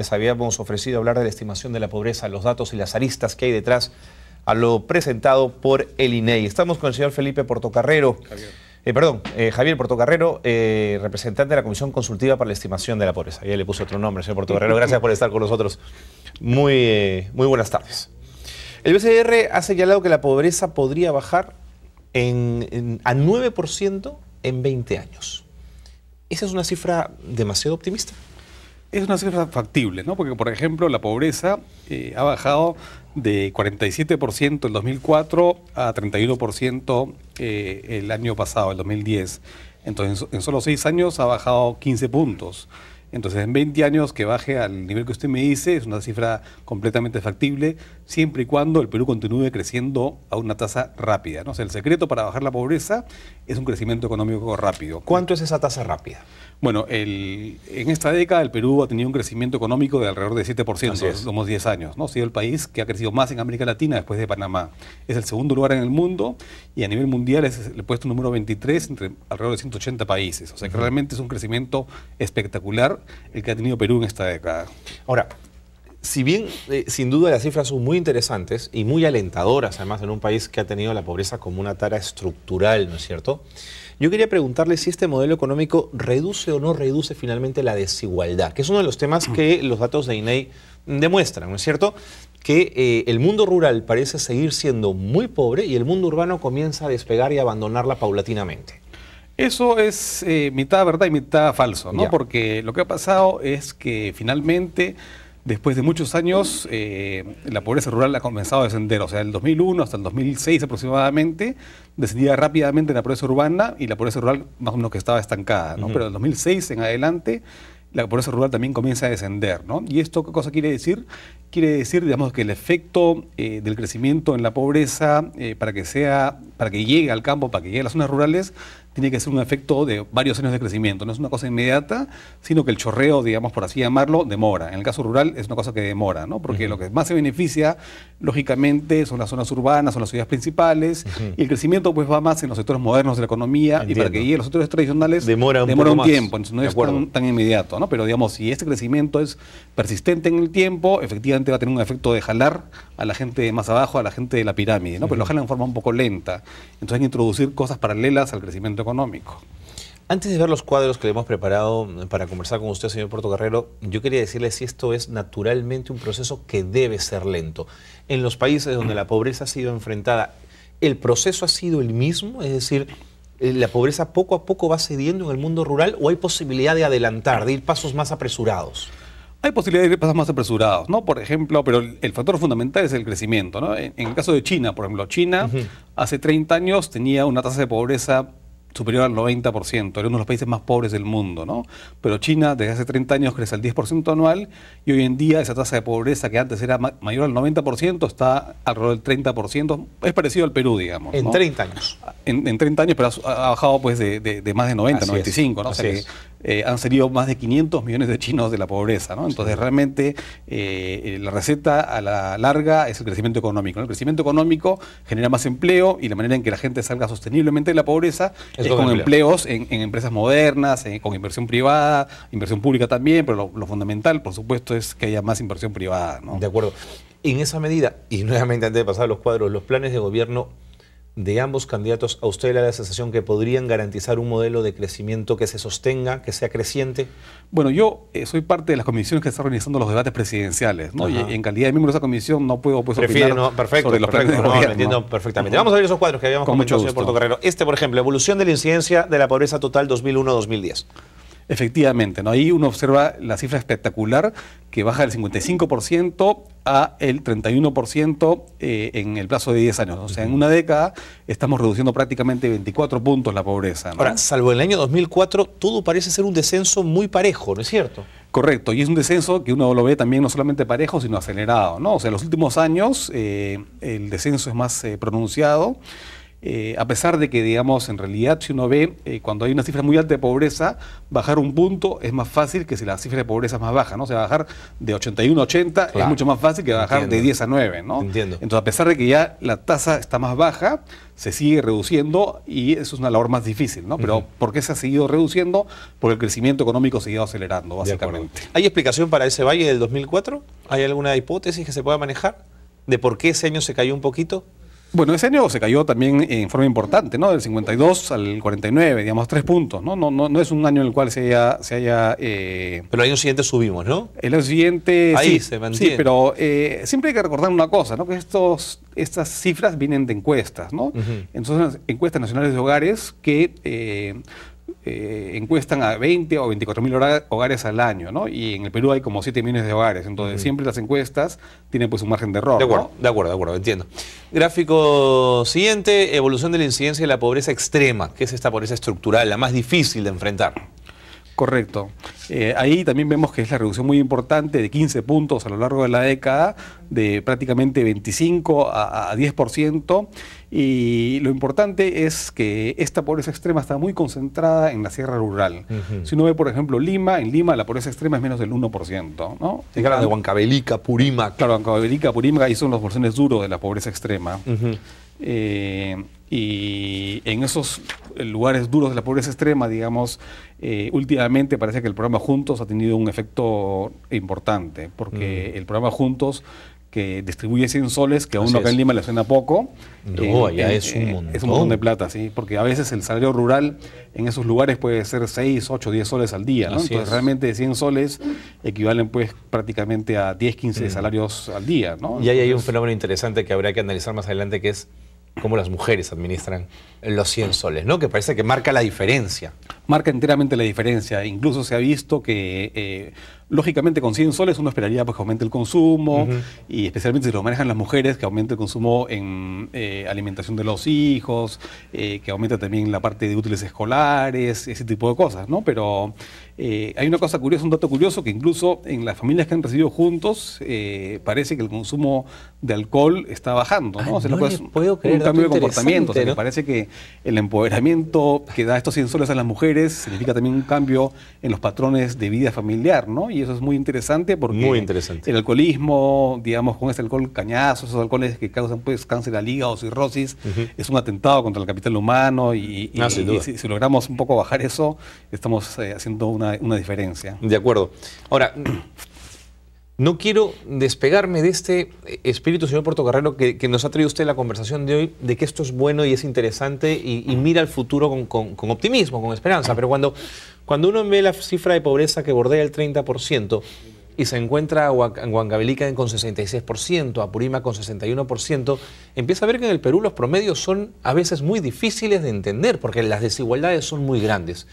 Les habíamos ofrecido hablar de la estimación de la pobreza, los datos y las aristas que hay detrás a lo presentado por el INEI. Estamos con el señor Felipe Portocarrero, Javier Portocarrero, representante de la Comisión Consultiva para la Estimación de la Pobreza. Ya le puse otro nombre, señor Portocarrero. Gracias por estar con nosotros. Muy buenas tardes. El BCR ha señalado que la pobreza podría bajar a 9% en 20 años. ¿Esa es una cifra demasiado optimista? Es una cifra factible, ¿no? Porque, por ejemplo, la pobreza ha bajado de 47% en 2004 a 31% el año pasado, el 2010. Entonces, en solo 6 años ha bajado 15 puntos. Entonces, en 20 años que baje al nivel que usted me dice, es una cifra completamente factible, siempre y cuando el Perú continúe creciendo a una tasa rápida, ¿no? O sea, el secreto para bajar la pobreza es un crecimiento económico rápido. ¿Cuánto es esa tasa rápida? Bueno, en esta década el Perú ha tenido un crecimiento económico de alrededor de 7% en los últimos 10 años, ¿no? Ha sido el país que ha crecido más en América Latina después de Panamá. Es el segundo lugar en el mundo y a nivel mundial es el puesto número 23 entre alrededor de 180 países. O sea que realmente es un crecimiento espectacular el que ha tenido Perú en esta década. Ahora, si bien sin duda las cifras son muy interesantes y muy alentadoras, además en un país que ha tenido la pobreza como una tara estructural, ¿no es cierto? Yo quería preguntarle si este modelo económico reduce o no reduce finalmente la desigualdad, que es uno de los temas que los datos de INEI demuestran, ¿no es cierto? Que el mundo rural parece seguir siendo muy pobre y el mundo urbano comienza a despegar y a abandonarla paulatinamente. Eso es mitad verdad y mitad falso, ¿no? Ya. Porque lo que ha pasado es que finalmente, después de muchos años, la pobreza rural ha comenzado a descender. O sea, del 2001 hasta el 2006 aproximadamente, descendía rápidamente la pobreza urbana y la pobreza rural más o menos que estaba estancada, ¿no? Pero del 2006 en adelante, la pobreza rural también comienza a descender, ¿no? ¿Y esto qué cosa quiere decir? Quiere decir, digamos, que el efecto del crecimiento en la pobreza, para que llegue al campo, para que llegue a las zonas rurales, tiene que ser un efecto de varios años de crecimiento. No es una cosa inmediata, sino que el chorreo, digamos, por así llamarlo, demora. En el caso rural es una cosa que demora, ¿no? Porque lo que más se beneficia, lógicamente, son las zonas urbanas, son las ciudades principales, y el crecimiento pues va más en los sectores modernos de la economía. Entiendo. Y para que llegue a los sectores tradicionales demora un tiempo, entonces no es tan inmediato, ¿no? Pero digamos, si este crecimiento es persistente en el tiempo, efectivamente va a tener un efecto de jalar a la gente más abajo, a la gente de la pirámide, ¿no? Pero lo jalan en forma un poco lenta. Entonces hay que introducir cosas paralelas al crecimiento económico. Antes de ver los cuadros que le hemos preparado para conversar con usted, señor Portocarrero, yo quería decirle si esto es naturalmente un proceso que debe ser lento. En los países donde la pobreza ha sido enfrentada, ¿el proceso ha sido el mismo? Es decir, ¿la pobreza poco a poco va cediendo en el mundo rural o hay posibilidad de adelantar, de ir pasos más apresurados? Hay posibilidad de ir pasos más apresurados, ¿no? Por ejemplo, pero el factor fundamental es el crecimiento, ¿no? En el caso de China, por ejemplo, China hace 30 años tenía una tasa de pobreza superior al 90%, era uno de los países más pobres del mundo, ¿no? Pero China desde hace 30 años crece al 10% anual y hoy en día esa tasa de pobreza que antes era mayor al 90% está alrededor del 30%, es parecido al Perú, digamos, En ¿no? 30 años. En 30 años, pero ha bajado pues de más de 90, 95, ¿no? O sea que han salido más de 500 millones de chinos de la pobreza, ¿no? Entonces realmente la receta a la larga es el crecimiento económico, ¿no? El crecimiento económico genera más empleo y la manera en que la gente salga sosteniblemente de la pobreza es con empleos en empresas modernas, con inversión privada, inversión pública también, pero lo fundamental, por supuesto, es que haya más inversión privada, ¿no? De acuerdo. En esa medida, y nuevamente antes de pasar a los cuadros, los planes de gobierno de ambos candidatos, ¿a usted le da la sensación que podrían garantizar un modelo de crecimiento que se sostenga, que sea creciente? Bueno, yo soy parte de las comisiones que están organizando los debates presidenciales, ¿no? Y en calidad de miembro de esa comisión no puedo pues, opinar sobre los planes de gobierno. Lo entiendo perfectamente. Vamos a ver esos cuadros que habíamos comentado, señor Portocarrero. Este, por ejemplo, evolución de la incidencia de la pobreza total 2001-2010. Efectivamente, ¿no? Ahí uno observa la cifra espectacular que baja del 55% a el 31% en el plazo de 10 años. O sea, en una década estamos reduciendo prácticamente 24 puntos la pobreza, ¿no? Ahora, salvo el año 2004, todo parece ser un descenso muy parejo, ¿no es cierto? Correcto, y es un descenso que uno lo ve también no solamente parejo, sino acelerado, ¿no? O sea, en los últimos años el descenso es más pronunciado. a pesar de que, digamos, en realidad, si uno ve, cuando hay una cifra muy alta de pobreza, bajar un punto es más fácil que si la cifra de pobreza es más baja, ¿no? O sea, bajar de 81 a 80 es mucho más fácil que bajar de 10 a 9, ¿no? Entiendo. Entonces, a pesar de que ya la tasa está más baja, se sigue reduciendo y eso es una labor más difícil, ¿no? Pero ¿por qué se ha seguido reduciendo? Porque el crecimiento económico se ha ido acelerando, básicamente. ¿Hay explicación para ese valle del 2004? ¿Hay alguna hipótesis que se pueda manejar de por qué ese año se cayó un poquito? Bueno, ese año se cayó también en forma importante, ¿no? Del 52 al 49, digamos, 3 puntos, ¿no? No es un año en el cual se haya Pero el año siguiente subimos, ¿no? El año siguiente, ahí sí, se mantiene. Sí, pero siempre hay que recordar una cosa, ¿no? Que estas cifras vienen de encuestas, ¿no? Entonces, encuestas nacionales de hogares que encuestan a 20 o 24 mil hogares al año, ¿no? Y en el Perú hay como 7 millones de hogares, entonces siempre las encuestas tienen pues un margen de error. De acuerdo, ¿no? de acuerdo, entiendo. Gráfico siguiente, evolución de la incidencia de la pobreza extrema, que es esta pobreza estructural, la más difícil de enfrentar. Correcto. Ahí también vemos que es la reducción muy importante de 15 puntos a lo largo de la década, de prácticamente 25 a 10%. Y lo importante es que esta pobreza extrema está muy concentrada en la sierra rural. Si uno ve, por ejemplo, Lima, en Lima la pobreza extrema es menos del 1%, ¿no? Se habla de Huancavelica, Purímac. Claro, Huancavelica, Purímac, ahí son los porciones duros de la pobreza extrema. Y en esos lugares duros de la pobreza extrema, digamos, últimamente parece que el programa Juntos ha tenido un efecto importante, porque el programa Juntos, que distribuye 100 soles, que a uno acá en Lima le suena poco. No, allá es un montón. Es un montón de plata, sí, porque a veces el salario rural en esos lugares puede ser 6, 8, 10 soles al día, ¿no? Entonces realmente 100 soles equivalen pues prácticamente a 10, 15 salarios al día, ¿no? Y ahí hay un fenómeno interesante que habrá que analizar más adelante, que es cómo las mujeres administran los 100 soles, ¿no? Que parece que marca la diferencia. Marca enteramente la diferencia. Incluso se ha visto que, lógicamente, con 100 soles uno esperaría pues, que aumente el consumo, y especialmente si lo manejan las mujeres, que aumente el consumo en alimentación de los hijos, que aumente también la parte de útiles escolares, ese tipo de cosas, ¿no? Pero hay una cosa curiosa, un dato curioso, que incluso en las familias que han recibido Juntos, parece que el consumo de alcohol está bajando, ¿no? O sea, no pues, puedo creer, un cambio de comportamiento. O sea, ¿no? me parece que el empoderamiento que da estos 100 soles a las mujeres significa también un cambio en los patrones de vida familiar, ¿no? Y eso es muy interesante porque el alcoholismo, digamos, con este alcohol cañazo, esos alcoholes que causan pues cáncer al hígado, cirrosis, es un atentado contra el capital humano y si logramos un poco bajar eso, estamos haciendo una diferencia. De acuerdo. Ahora, no quiero despegarme de este espíritu, señor Portocarrero, que nos ha traído usted la conversación de hoy, de que esto es bueno y es interesante y mira al futuro con optimismo, con esperanza. Pero cuando uno ve la cifra de pobreza que bordea el 30% y se encuentra a Huancavelica con 66%, a Purímac con 61%, empieza a ver que en el Perú los promedios son a veces muy difíciles de entender porque las desigualdades son muy grandes.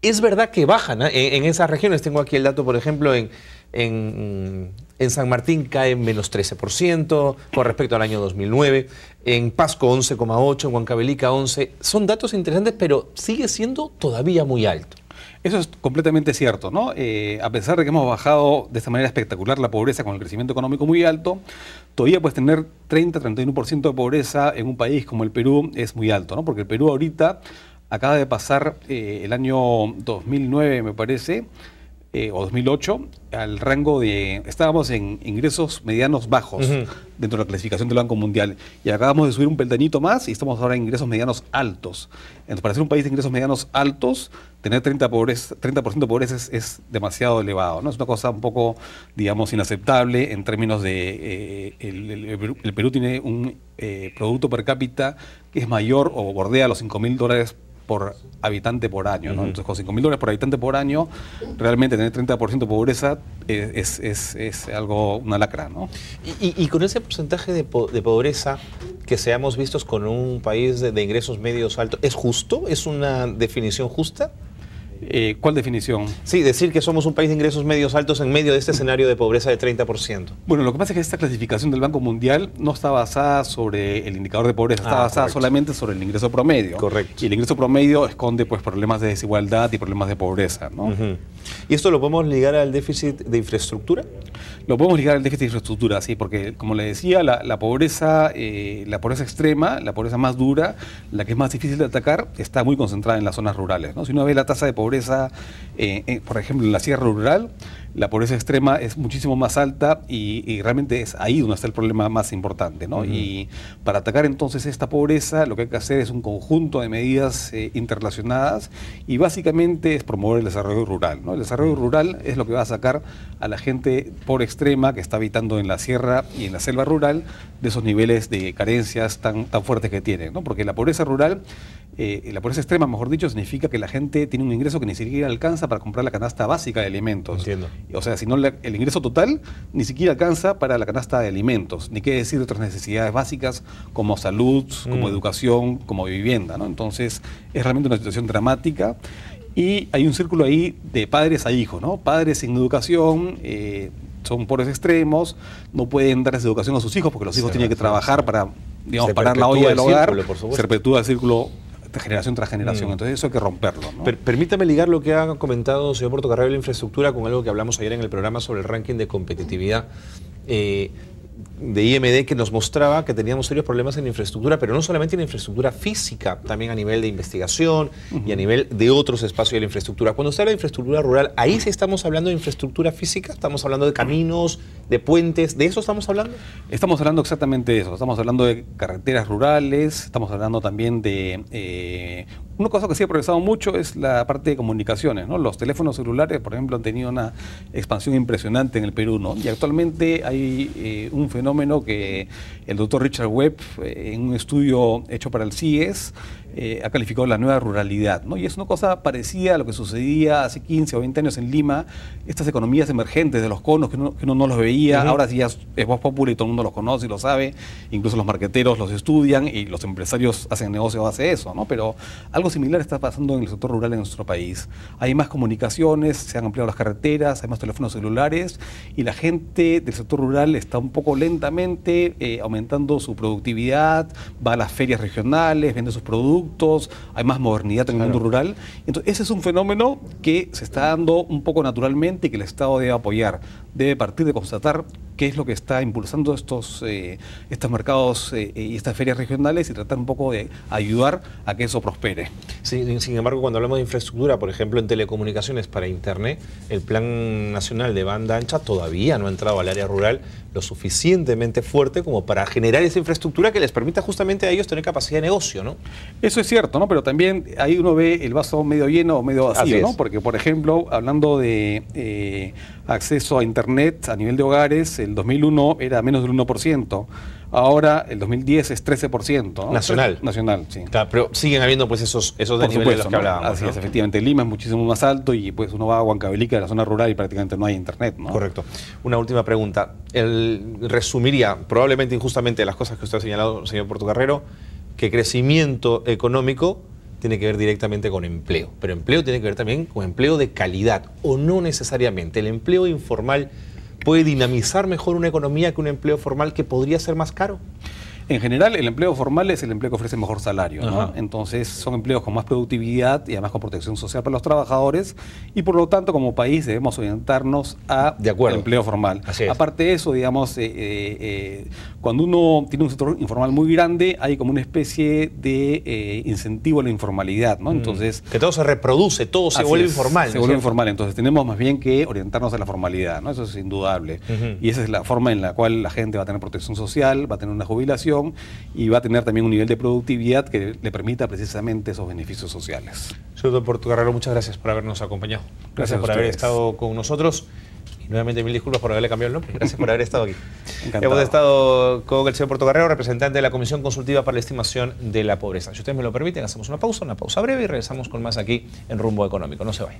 Es verdad que bajan en esas regiones. Tengo aquí el dato, por ejemplo, en San Martín cae menos 13% con respecto al año 2009, en Pasco 11,8%, en Huancavelica 11%. Son datos interesantes, pero sigue siendo todavía muy alto. Eso es completamente cierto, ¿no? A pesar de que hemos bajado de esta manera espectacular la pobreza con el crecimiento económico muy alto, todavía pues tener 30-31% de pobreza en un país como el Perú es muy alto, ¿no? Porque el Perú ahorita acaba de pasar el año 2009, me parece, o 2008, al rango de... Estábamos en ingresos medianos bajos dentro de la clasificación del Banco Mundial y acabamos de subir un peldañito más y estamos ahora en ingresos medianos altos. Entonces, para ser un país de ingresos medianos altos, tener 30% de pobreza es demasiado elevado, ¿no? Es una cosa un poco, digamos, inaceptable en términos de... el Perú tiene un producto per cápita que es mayor o bordea los $5.000 por habitante por año, ¿no? Entonces, con $5.000 por habitante por año, realmente tener 30% de pobreza es algo, una lacra, ¿no? Y con ese porcentaje de pobreza que seamos vistos con un país de ingresos medios altos, ¿es justo? ¿Es una definición justa? ¿Cuál definición? Sí, decir que somos un país de ingresos medios altos en medio de este escenario de pobreza de 30%. Bueno, lo que pasa es que esta clasificación del Banco Mundial no está basada sobre el indicador de pobreza, está basada solamente sobre el ingreso promedio. Correcto. Y el ingreso promedio esconde pues problemas de desigualdad y problemas de pobreza, ¿no? ¿Y esto lo podemos ligar al déficit de infraestructura? Lo podemos ligar al déficit de infraestructura, sí, porque como le decía, la pobreza extrema, la pobreza más dura, la que es más difícil de atacar, está muy concentrada en las zonas rurales, ¿no? Si uno ve la tasa de pobreza, por ejemplo, en la sierra rural, la pobreza extrema es muchísimo más alta y realmente es ahí donde está el problema más importante, ¿no? Y para atacar entonces esta pobreza, lo que hay que hacer es un conjunto de medidas interrelacionadas y básicamente es promover el desarrollo rural, ¿no? El desarrollo rural es lo que va a sacar a la gente pobre extrema que está habitando en la sierra y en la selva rural de esos niveles de carencias tan fuertes que tienen, ¿no? Porque la pobreza rural, la pobreza extrema, mejor dicho, significa que la gente tiene un ingreso que ni siquiera alcanza para comprar la canasta básica de alimentos. Entiendo. O sea, si no el ingreso total ni siquiera alcanza para la canasta de alimentos, ni qué decir de otras necesidades básicas como salud, como educación, como vivienda, ¿no? Entonces, es realmente una situación dramática y hay un círculo ahí de padres a hijos, ¿no? Padres sin educación, son pobres extremos, no pueden darles educación a sus hijos porque los hijos tienen que trabajar para, digamos, parar la olla del hogar, se perpetúa el círculo generación tras generación, entonces eso hay que romperlo, ¿no? Permítame ligar lo que ha comentado señor Portocarrero de la infraestructura con algo que hablamos ayer en el programa sobre el ranking de competitividad de IMD, que nos mostraba que teníamos serios problemas en infraestructura, pero no solamente en infraestructura física, también a nivel de investigación y a nivel de otros espacios de la infraestructura. Cuando se habla de infraestructura rural, ¿ahí sí estamos hablando de infraestructura física? ¿Estamos hablando de caminos, de puentes? ¿De eso estamos hablando? Estamos hablando exactamente de eso. Estamos hablando de carreteras rurales, estamos hablando también de... una cosa que sí ha progresado mucho es la parte de comunicaciones, ¿no? Los teléfonos celulares, por ejemplo, han tenido una expansión impresionante en el Perú, ¿no? Y actualmente hay un fenómeno que el doctor Richard Webb, en un estudio hecho para el CIES, ha calificado la nueva ruralidad, ¿no? Y es una cosa parecida a lo que sucedía hace 15 o 20 años en Lima, estas economías emergentes de los conos que uno no los veía, ahora sí ya es voz popular y todo el mundo los conoce y lo sabe, incluso los marqueteros los estudian y los empresarios hacen negocio a base de eso, ¿no? Pero algo similar está pasando en el sector rural en nuestro país. Hay más comunicaciones, se han ampliado las carreteras, hay más teléfonos celulares y la gente del sector rural está un poco lentamente aumentando su productividad, va a las ferias regionales, vende sus productos, hay más modernidad en el mundo rural. Entonces, ese es un fenómeno que se está dando un poco naturalmente y que el Estado debe apoyar. Debe partir de constatar qué es lo que está impulsando estos mercados y estas ferias regionales y tratar un poco de ayudar a que eso prospere. Sí, sin embargo, cuando hablamos de infraestructura, por ejemplo, en telecomunicaciones para Internet, el Plan Nacional de Banda Ancha todavía no ha entrado al área rural lo suficientemente fuerte como para generar esa infraestructura que les permita justamente a ellos tener capacidad de negocio, ¿no? Eso es cierto, ¿no? Pero también ahí uno ve el vaso medio lleno o medio vacío, ¿no? Porque, por ejemplo, hablando de acceso a Internet a nivel de hogares, el 2001 era menos del 1%. Ahora, el 2010 es 13%, ¿no? Nacional. Nacional, sí. Claro, pero siguen habiendo pues esos desniveles de los que hablábamos, Así ¿no? es, efectivamente. Lima es muchísimo más alto y pues uno va a Huancavelica, la zona rural, y prácticamente no hay Internet, ¿no? Correcto. Una última pregunta. Resumiría, probablemente injustamente, las cosas que usted ha señalado, señor Portocarrero, que crecimiento económico tiene que ver directamente con empleo, pero empleo tiene que ver también con empleo de calidad, o no necesariamente. El empleo informal puede dinamizar mejor una economía que un empleo formal que podría ser más caro. En general, el empleo formal es el empleo que ofrece mejor salario, ¿no? Entonces, son empleos con más productividad y además con protección social para los trabajadores y, por lo tanto, como país debemos orientarnos a el empleo formal. Aparte de eso, digamos, cuando uno tiene un sector informal muy grande, hay como una especie de incentivo a la informalidad, ¿no? Entonces, que todo se reproduce, todo se vuelve informal. Se vuelve informal, entonces tenemos más bien que orientarnos a la formalidad, ¿no? Eso es indudable. Y esa es la forma en la cual la gente va a tener protección social, va a tener una jubilación y va a tener también un nivel de productividad que le permita precisamente esos beneficios sociales. Señor Portocarrero, muchas gracias por habernos acompañado. Gracias por haber estado con nosotros. Y nuevamente 1000 disculpas por haberle cambiado el nombre. Gracias por haber estado aquí. Encantado. Hemos estado con el señor Portocarrero, representante de la Comisión Consultiva para la Estimación de la Pobreza. Si ustedes me lo permiten, hacemos una pausa breve y regresamos con más aquí en Rumbo Económico. No se vayan.